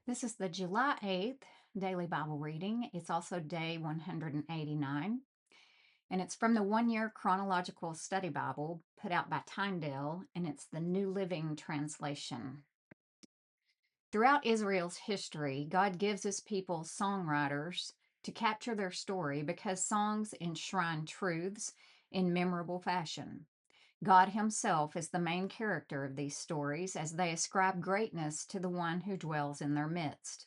This is the July 8th daily Bible reading. It's also day 189, and it's from the one-year Chronological Study Bible put out by Tyndale, and it's the New Living Translation. Throughout Israel's history, God gives his people songwriters to capture their story because songs enshrine truths in memorable fashion. God himself is the main character of these stories as they ascribe greatness to the one who dwells in their midst.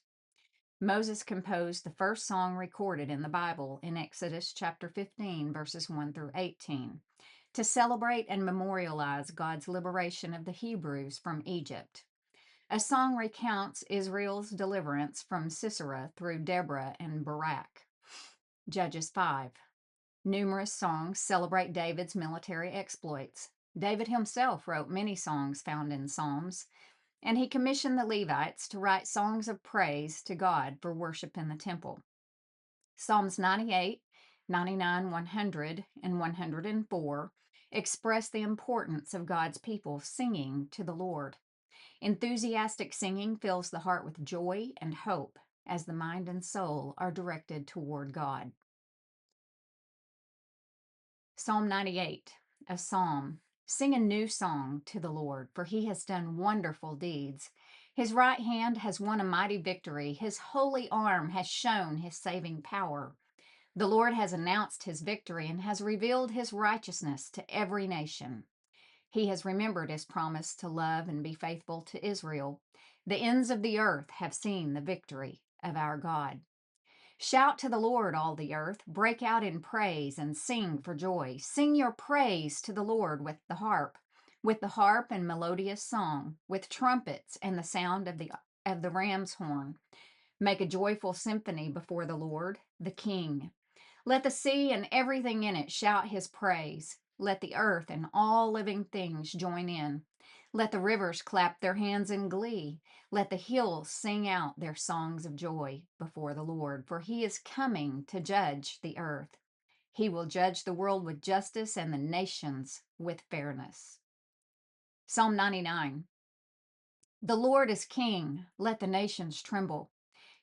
Moses composed the first song recorded in the Bible in Exodus chapter 15, verses 1 through 18, to celebrate and memorialize God's liberation of the Hebrews from Egypt. A song recounts Israel's deliverance from Sisera through Deborah and Barak. Judges 5. Numerous songs celebrate David's military exploits. David himself wrote many songs found in Psalms, and he commissioned the Levites to write songs of praise to God for worship in the temple. Psalms 98, 99, 100, and 104 express the importance of God's people singing to the Lord. Enthusiastic singing fills the heart with joy and hope as the mind and soul are directed toward God. Psalm 98, a psalm. Sing a new song to the Lord, for he has done wonderful deeds. His right hand has won a mighty victory. His holy arm has shown his saving power. The Lord has announced his victory and has revealed his righteousness to every nation. He has remembered his promise to love and be faithful to Israel. The ends of the earth have seen the victory of our God. Shout to the Lord, all the earth. Break out in praise and sing for joy. Sing your praise to the Lord with the harp and melodious song, with trumpets and the sound of the ram's horn. Make a joyful symphony before the Lord, the King. Let the sea and everything in it shout his praise. Let the earth and all living things join in. Let the rivers clap their hands in glee. Let the hills sing out their songs of joy before the Lord, for he is coming to judge the earth. He will judge the world with justice and the nations with fairness. Psalm 99. The Lord is king. Let the nations tremble.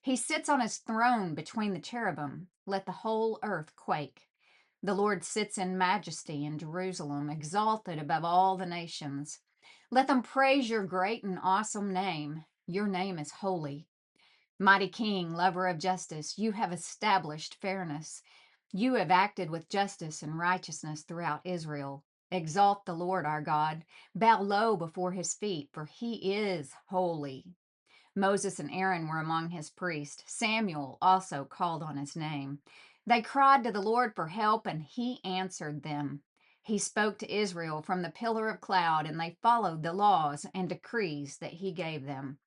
He sits on his throne between the cherubim. Let the whole earth quake. The Lord sits in majesty in Jerusalem, exalted above all the nations. Let them praise your great and awesome name. Your name is holy. Mighty King, lover of justice, you have established fairness. You have acted with justice and righteousness throughout Israel. Exalt the Lord our God. Bow low before his feet, for he is holy. Moses and Aaron were among his priests. Samuel also called on his name. They cried to the Lord for help, and he answered them. He spoke to Israel from the pillar of cloud, and they followed the laws and decrees that he gave them.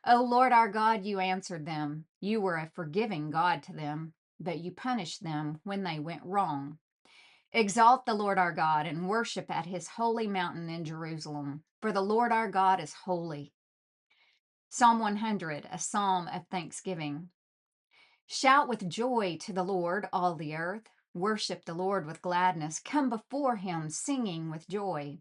O Lord our God, you answered them. You were a forgiving God to them, but you punished them when they went wrong. Exalt the Lord our God and worship at his holy mountain in Jerusalem, for the Lord our God is holy. Psalm 100, a psalm of thanksgiving. Shout with joy to the Lord, all the earth. Worship the Lord with gladness. Come before him singing with joy.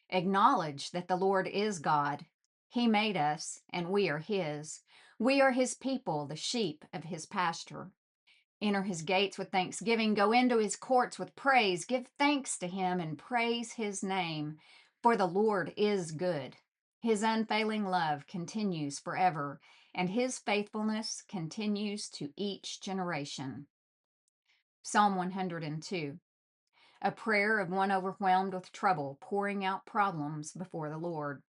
Acknowledge that the Lord is God. He made us, and we are his. We are his people, the sheep of his pasture. Enter his gates with thanksgiving. Go into his courts with praise. Give thanks to him and praise his name, for the Lord is good. His unfailing love continues forever, and his faithfulness continues to each generation. Psalm 102, a prayer of one overwhelmed with trouble, pouring out problems before the Lord.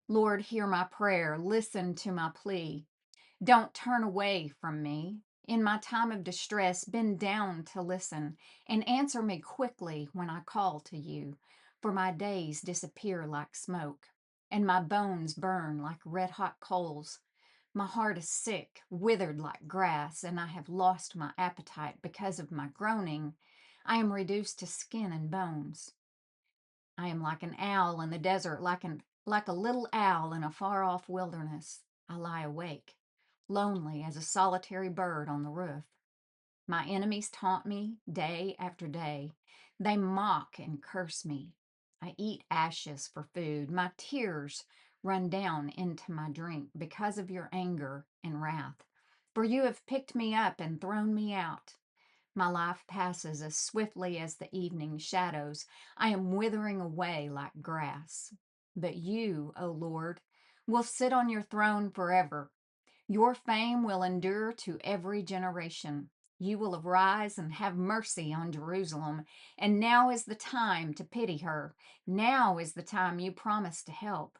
Lord, hear my prayer. Listen to my plea. Don't turn away from me. In my time of distress, bend down to listen and answer me quickly when I call to you, for my days disappear like smoke and my bones burn like red-hot coals. My heart is sick, withered like grass, and I have lost my appetite because of my groaning. I am reduced to skin and bones. I am like an owl in the desert, like a little owl in a far-off wilderness. I lie awake, lonely as a solitary bird on the roof. My enemies taunt me day after day. They mock and curse me. I eat ashes for food. My tears run down into my drink because of your anger and wrath. For you have picked me up and thrown me out. My life passes as swiftly as the evening shadows. I am withering away like grass. But you, O Lord, will sit on your throne forever. Your fame will endure to every generation. You will arise and have mercy on Jerusalem. And now is the time to pity her. Now is the time you promised to help.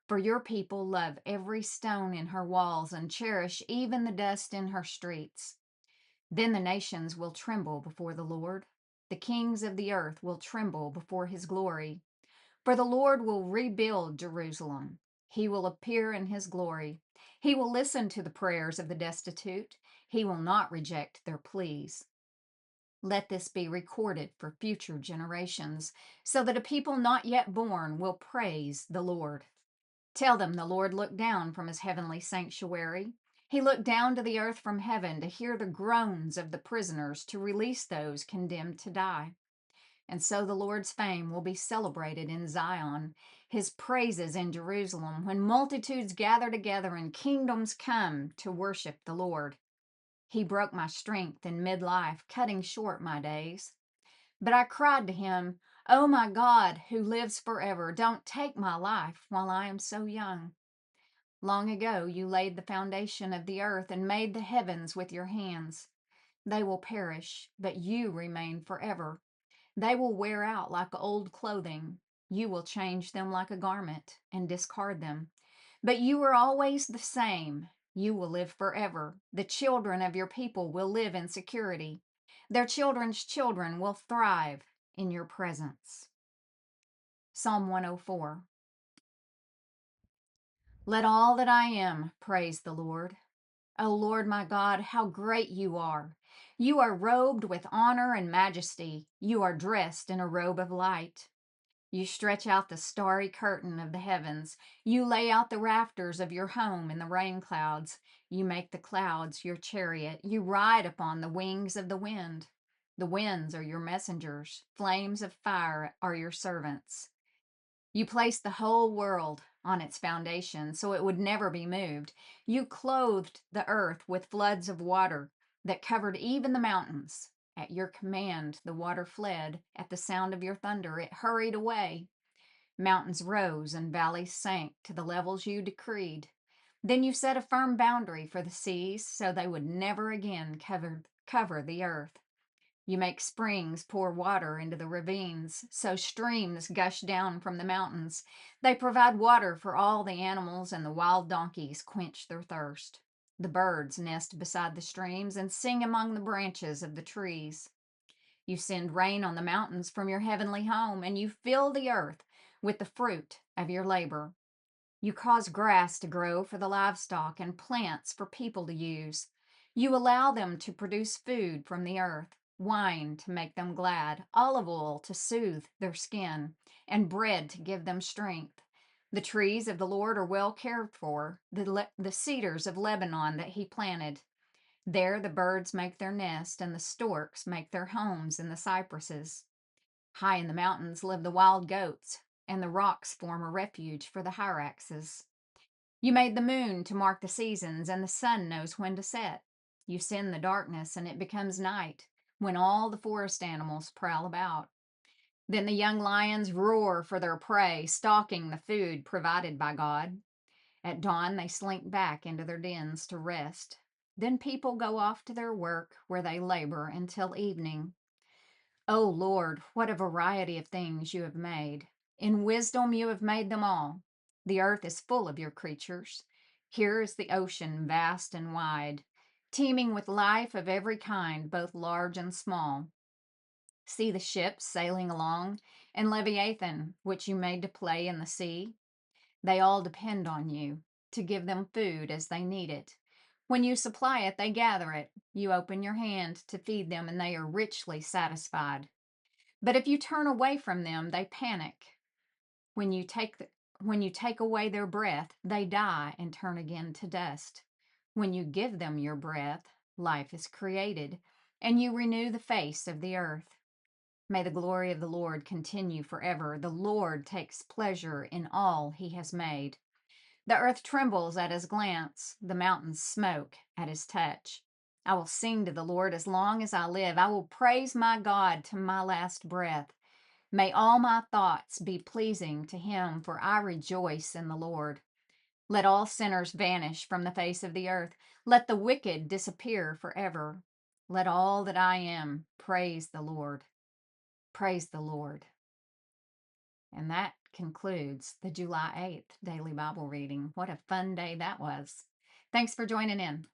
For your people love every stone in her walls and cherish even the dust in her streets. Then the nations will tremble before the Lord. The kings of the earth will tremble before his glory. For the Lord will rebuild Jerusalem. He will appear in his glory. He will listen to the prayers of the destitute. He will not reject their pleas. Let this be recorded for future generations, so that a people not yet born will praise the Lord. Tell them the Lord looked down from his heavenly sanctuary. He looked down to the earth from heaven to hear the groans of the prisoners, to release those condemned to die. And so the Lord's fame will be celebrated in Zion, his praises in Jerusalem, when multitudes gather together and kingdoms come to worship the Lord. He broke my strength in midlife, cutting short my days. But I cried to him, "Oh my God, who lives forever, don't take my life while I am so young." Long ago you laid the foundation of the earth and made the heavens with your hands. They will perish, but you remain forever. They will wear out like old clothing. You will change them like a garment and discard them. But you are always the same. You will live forever. The children of your people will live in security. Their children's children will thrive in your presence. Psalm 104. Let all that I am praise the Lord. O Lord my God, how great you are! You are robed with honor and majesty. You are dressed in a robe of light. You stretch out the starry curtain of the heavens. You lay out the rafters of your home in the rain clouds. You make the clouds your chariot. You ride upon the wings of the wind. The winds are your messengers. Flames of fire are your servants. You placed the whole world on its foundation so it would never be moved. You clothed the earth with floods of water that covered even the mountains. At your command, the water fled. At the sound of your thunder, it hurried away. Mountains rose and valleys sank to the levels you decreed. Then you set a firm boundary for the seas so they would never again cover the earth. You make springs pour water into the ravines, so streams gush down from the mountains. They provide water for all the animals, and the wild donkeys quench their thirst. The birds nest beside the streams and sing among the branches of the trees. You send rain on the mountains from your heavenly home, and you fill the earth with the fruit of your labor. You cause grass to grow for the livestock and plants for people to use. You allow them to produce food from the earth, wine to make them glad, olive oil to soothe their skin, and bread to give them strength. The trees of the Lord are well cared for, the cedars of Lebanon that he planted. There the birds make their nest, and the storks make their homes in the cypresses. High in the mountains live the wild goats, and the rocks form a refuge for the hyraxes. You made the moon to mark the seasons, and the sun knows when to set. You send the darkness, and it becomes night, when all the forest animals prowl about. Then the young lions roar for their prey, stalking the food provided by God. At dawn, they slink back into their dens to rest. Then people go off to their work, where they labor until evening. O Lord, what a variety of things you have made. In wisdom you have made them all. The earth is full of your creatures. Here is the ocean, vast and wide, teeming with life of every kind, both large and small. See the ships sailing along, and Leviathan, which you made to play in the sea. They all depend on you to give them food as they need it. When you supply it, they gather it. You open your hand to feed them, and they are richly satisfied. But if you turn away from them, they panic. When you take when you take away their breath, they die and turn again to dust. When you give them your breath, life is created, and you renew the face of the earth. May the glory of the Lord continue forever. The Lord takes pleasure in all he has made. The earth trembles at his glance, the mountains smoke at his touch. I will sing to the Lord as long as I live. I will praise my God to my last breath. May all my thoughts be pleasing to him, for I rejoice in the Lord. Let all sinners vanish from the face of the earth. Let the wicked disappear forever. Let all that I am praise the Lord. Praise the Lord. And that concludes the July 8th daily Bible reading. What a fun day that was. Thanks for joining in.